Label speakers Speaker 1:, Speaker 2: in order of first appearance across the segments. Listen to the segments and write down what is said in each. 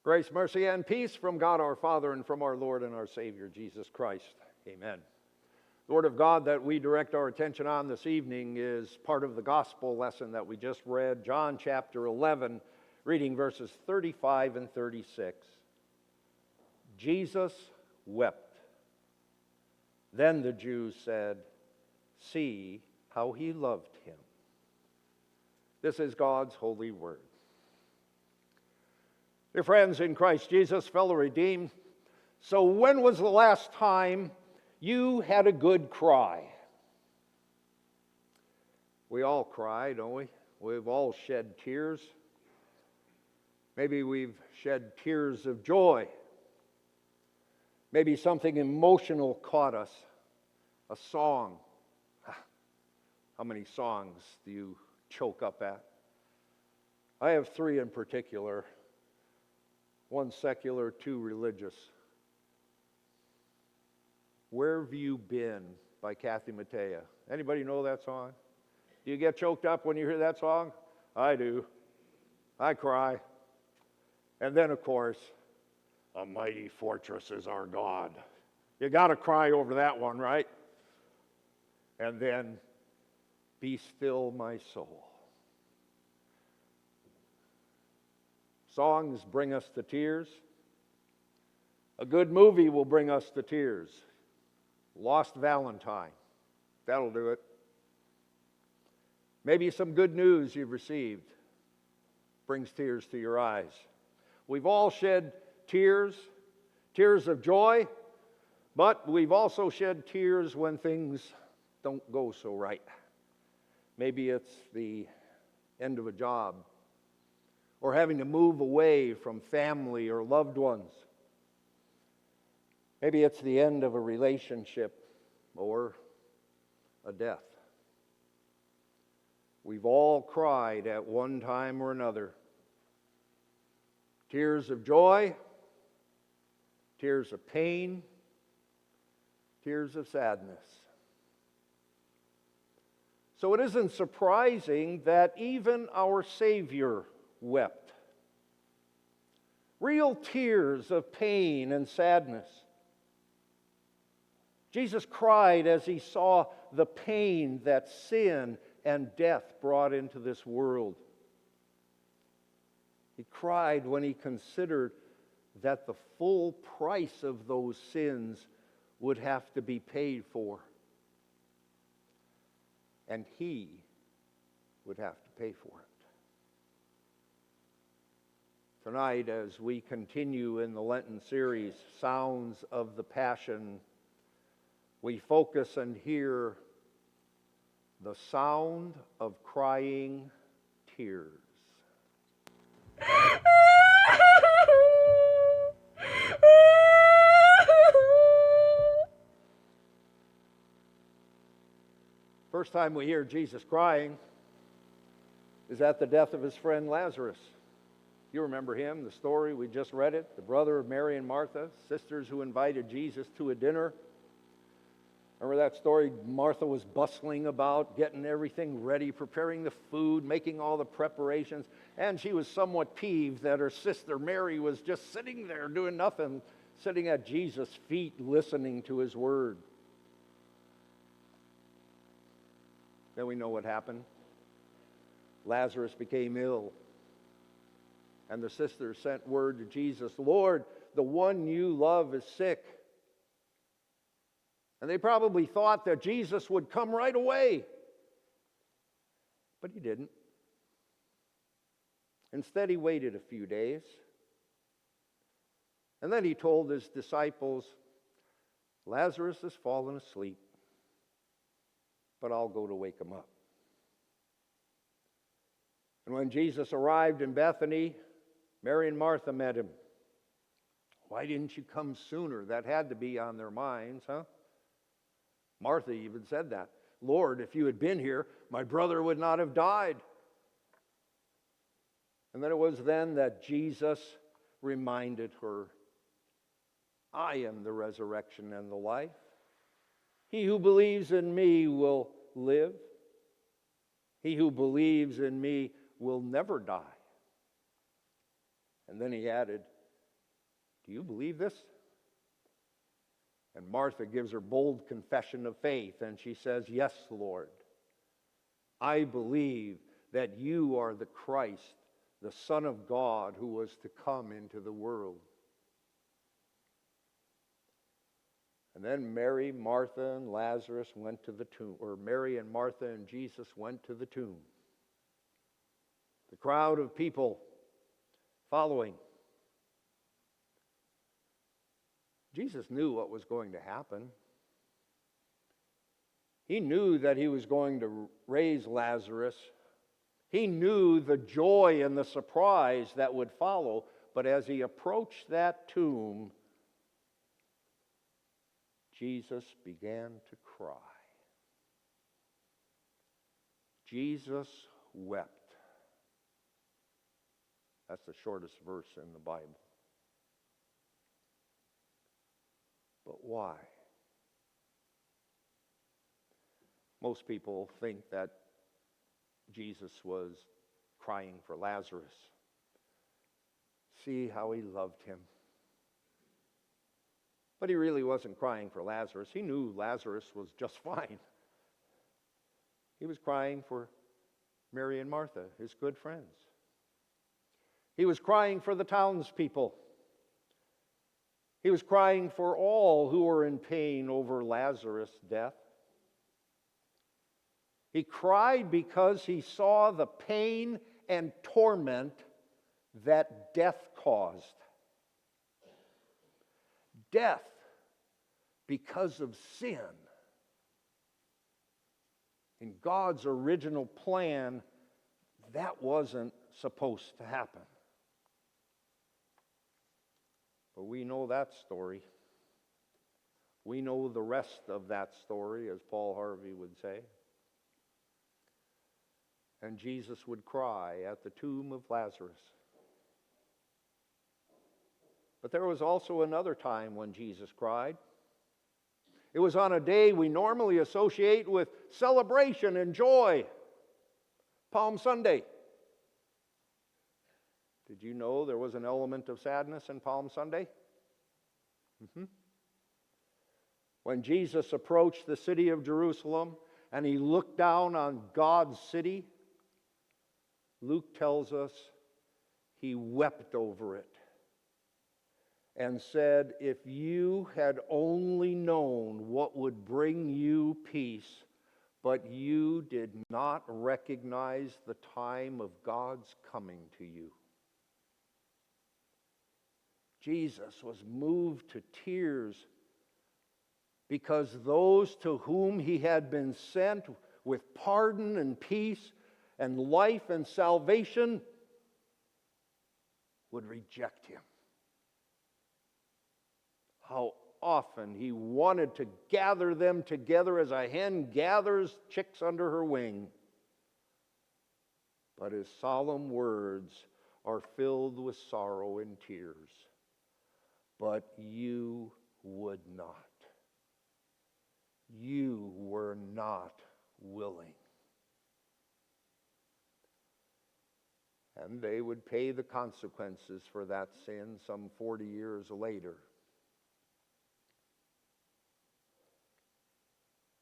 Speaker 1: Grace, mercy, and peace from God our Father and from our Lord and our Savior, Jesus Christ. Amen. The Word of God that we direct our attention on this evening is part of the gospel lesson that we just read, John chapter 11, reading verses 35 and 36. Jesus wept. Then the Jews said, "See how he loved him." This is God's holy word. Dear friends in Christ Jesus, fellow redeemed, so when was the last time you had a good cry? We all cry, don't we? We've all shed tears. Maybe we've shed tears of joy. Maybe something emotional caught us. A song. How many songs do you choke up at? I have three in particular. One secular, two religious. Where Have You Been by Kathy Mattea. Anybody know that song? Do you get choked up when you hear that song? I do. I cry. And then, of course, A Mighty Fortress Is Our God. You got to cry over that one, right? And then, Be Still My Soul. Songs bring us to tears. A good movie will bring us to tears. Lost Valentine. That'll do it. Maybe some good news you've received brings tears to your eyes. We've all shed tears, tears of joy, but we've also shed tears when things don't go so right. Maybe it's the end of a job, or having to move away from family or loved ones. Maybe it's the end of a relationship or a death. We've all cried at one time or another. Tears of joy, tears of pain, tears of sadness. So it isn't surprising that even our Savior wept. Real tears of pain and sadness. Jesus cried as he saw the pain that sin and death brought into this world. He cried when he considered that the full price of those sins would have to be paid for. And he would have to pay for it. Tonight, as we continue in the Lenten series, Sounds of the Passion, we focus and hear the sound of crying tears. First time we hear Jesus crying is at the death of his friend Lazarus. You remember him, the story, we just read it. The brother of Mary and Martha, sisters who invited Jesus to a dinner. Remember that story? Martha was bustling about, getting everything ready, preparing the food, making all the preparations. And she was somewhat peeved that her sister Mary was just sitting there doing nothing, sitting at Jesus' feet, listening to his word. Then we know what happened. Lazarus became ill. And the sisters sent word to Jesus, "Lord, the one you love is sick." And they probably thought that Jesus would come right away. But he didn't. Instead, he waited a few days. And then he told his disciples, "Lazarus has fallen asleep, but I'll go to wake him up." And when Jesus arrived in Bethany, Mary and Martha met him. "Why didn't you come sooner?" That had to be on their minds, huh? Martha even said that. "Lord, if you had been here, my brother would not have died." And then it was then that Jesus reminded her, "I am the resurrection and the life. He who believes in me will live. He who believes in me will never die." And then he added, Do you believe this? And Martha gives her bold confession of faith, and she says, yes, Lord. I believe that you are the Christ, the Son of God, who was to come into the world. And then Mary, Martha, and Lazarus went to the tomb, or Mary and Martha and Jesus went to the tomb. The crowd of people following. Jesus knew what was going to happen. He knew that he was going to raise Lazarus. He knew the joy and the surprise that would follow. But as he approached that tomb, Jesus began to cry. Jesus wept. That's the shortest verse in the Bible. But why? Most people think that Jesus was crying for Lazarus. See how he loved him. But he really wasn't crying for Lazarus. He knew Lazarus was just fine. He was crying for Mary and Martha, his good friends. He was crying for the townspeople. He was crying for all who were in pain over Lazarus' death. He cried because he saw the pain and torment that death caused. Death because of sin. In God's original plan, that wasn't supposed to happen. But we know that story. We know the rest of that story, as Paul Harvey would say. And Jesus would cry at the tomb of Lazarus. But there was also another time when Jesus cried. It was on a day we normally associate with celebration and joy. Palm Sunday. Did you know there was an element of sadness in Palm Sunday? When Jesus approached the city of Jerusalem and he looked down on God's city, Luke tells us he wept over it and said, if you had only known what would bring you peace, but you did not recognize the time of God's coming to you. Jesus was moved to tears because those to whom he had been sent with pardon and peace and life and salvation would reject him. How often he wanted to gather them together as a hen gathers chicks under her wing. But his solemn words are filled with sorrow and tears. But you would not. You were not willing. And they would pay the consequences for that sin some 40 years later.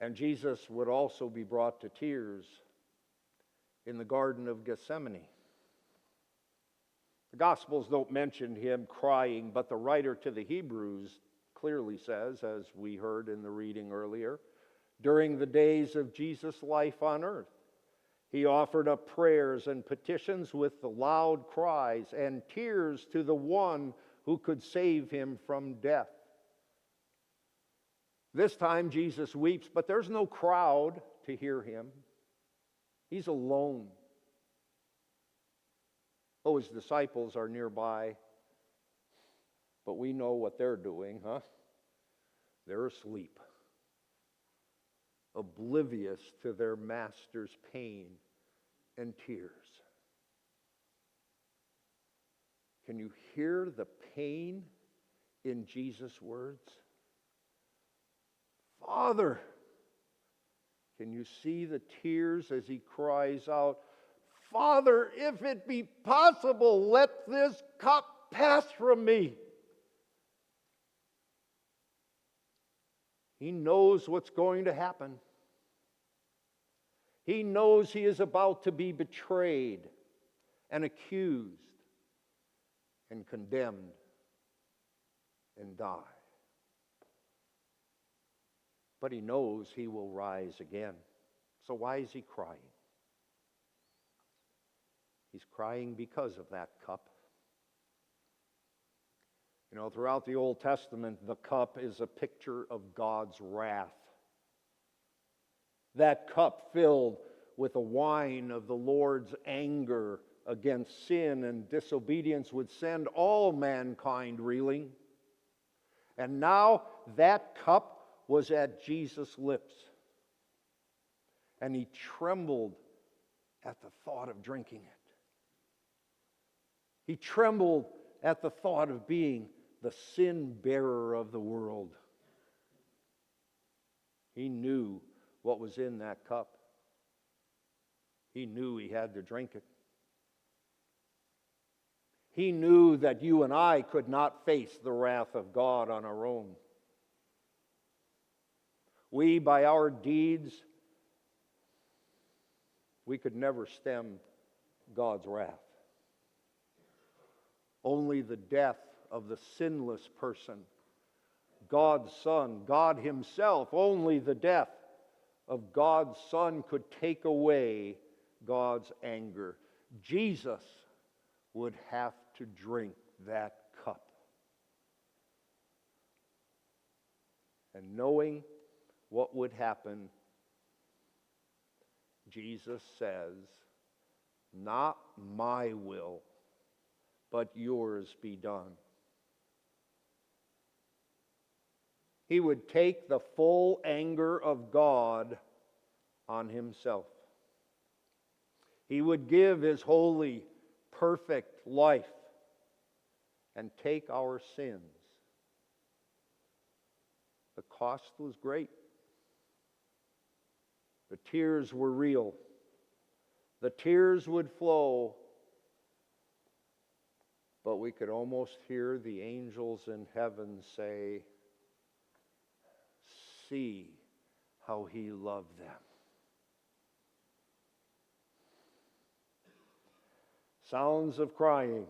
Speaker 1: And Jesus would also be brought to tears in the Garden of Gethsemane. The Gospels don't mention him crying, but the writer to the Hebrews clearly says, as we heard in the reading earlier, during the days of Jesus' life on earth, he offered up prayers and petitions with the loud cries and tears to the one who could save him from death. This time Jesus weeps, but there's no crowd to hear him. He's alone. Oh, his disciples are nearby, but we know what they're doing, huh? They're asleep, oblivious to their master's pain and tears. Can you hear the pain in Jesus' words? Father, can you see the tears as he cries out, Father, if it be possible, let this cup pass from me. He knows what's going to happen. He knows he is about to be betrayed and accused and condemned and die. But he knows he will rise again. So why is he crying? He's crying because of that cup. You know, throughout the Old Testament, the cup is a picture of God's wrath. That cup filled with the wine of the Lord's anger against sin and disobedience would send all mankind reeling. And now that cup was at Jesus' lips. And he trembled at the thought of drinking it. He trembled at the thought of being the sin bearer of the world. He knew what was in that cup. He knew he had to drink it. He knew that you and I could not face the wrath of God on our own. We, by our deeds, we could never stem God's wrath. Only the death of the sinless person, God's Son, God Himself, only the death of God's Son could take away God's anger. Jesus would have to drink that cup. And knowing what would happen, Jesus says, "Not my will, but yours be done." He would take the full anger of God on himself. He would give his holy, perfect life and take our sins. The cost was great. The tears were real. The tears would flow. But we could almost hear the angels in heaven say, "See how he loved them." Sounds of crying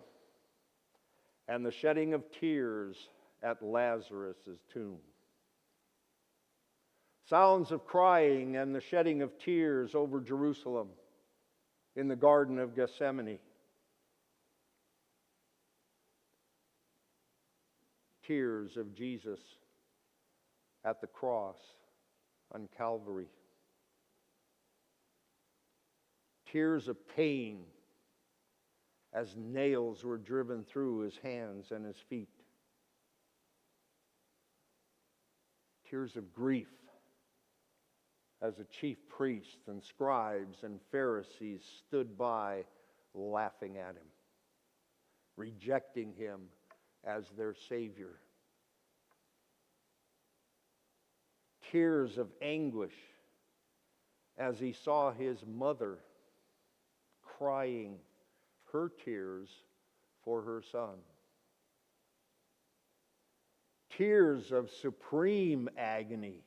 Speaker 1: and the shedding of tears at Lazarus' tomb. Sounds of crying and the shedding of tears over Jerusalem in the Garden of Gethsemane. Tears of Jesus at the cross on Calvary. Tears of pain as nails were driven through his hands and his feet. Tears of grief as the chief priests and scribes and Pharisees stood by laughing at him, rejecting him as their Savior. Tears of anguish as he saw his mother crying her tears for her son. Tears of supreme agony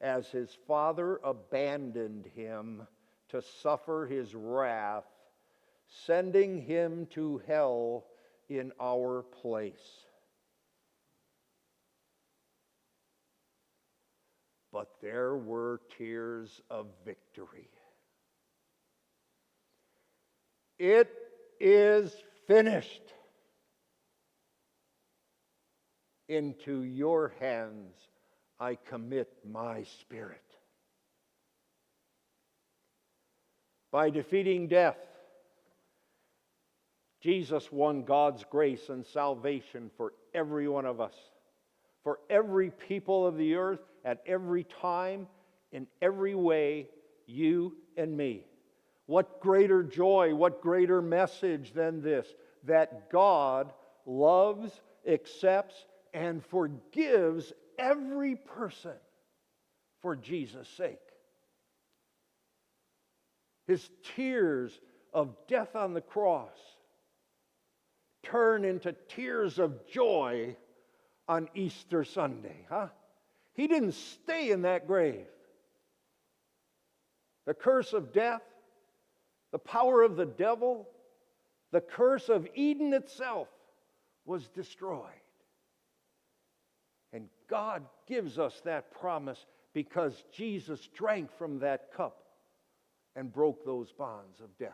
Speaker 1: as his Father abandoned him to suffer his wrath, sending him to hell in our place. But there were tears of victory. It is finished. Into your hands I commit my spirit. By defeating death, Jesus won God's grace and salvation for every one of us, for every people of the earth, at every time, in every way, you and me. What greater joy, what greater message than this, that God loves, accepts, and forgives every person for Jesus' sake. His tears of death on the cross turn into tears of joy on Easter Sunday, He didn't stay in that grave. The curse of death, the power of the devil, the curse of Eden itself was destroyed. And God gives us that promise because Jesus drank from that cup and broke those bonds of death.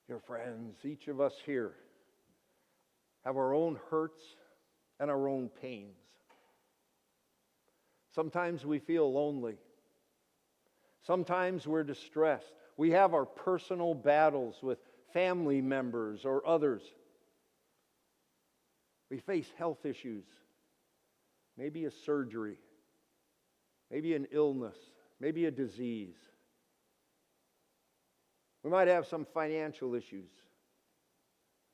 Speaker 1: Dear friends, each of us here have our own hurts and our own pains. Sometimes we feel lonely. Sometimes we're distressed. We have our personal battles with family members or others. We face health issues, maybe a surgery, maybe an illness, maybe a disease. We might have some financial issues.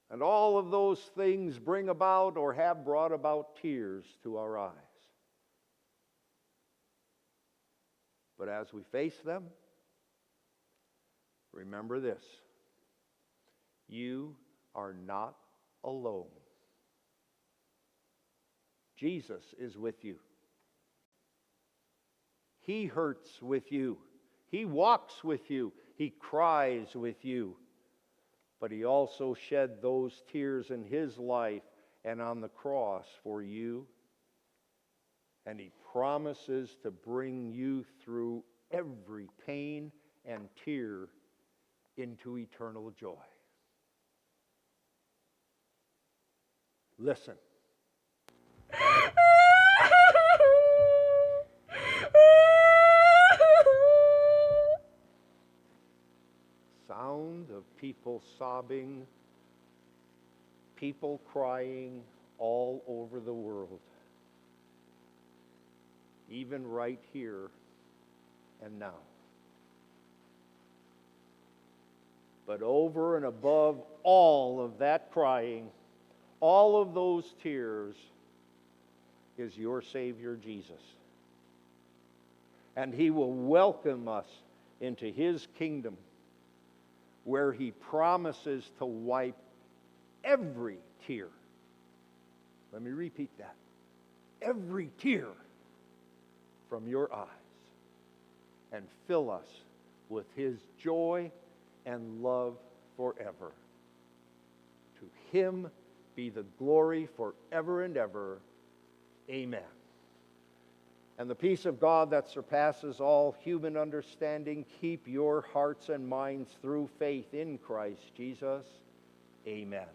Speaker 1: And all of those things bring about or have brought about tears to our eyes. But as we face them, remember this: you are not alone. Jesus is with you. He hurts with you. He walks with you. He cries with you. But He also shed those tears in His life and on the cross for you. And He promises to bring you through every pain and tear into eternal joy. Listen. Sound of people sobbing, people crying all over the world. Even right here and now. But over and above all of that crying, all of those tears, is your Savior Jesus. And He will welcome us into His kingdom, where He promises to wipe every tear. Let me repeat that. Every tear from your eyes, and fill us with His joy and love forever. To Him be the glory forever and ever. Amen. And the peace of God that surpasses all human understanding keep your hearts and minds through faith in Christ Jesus. Amen.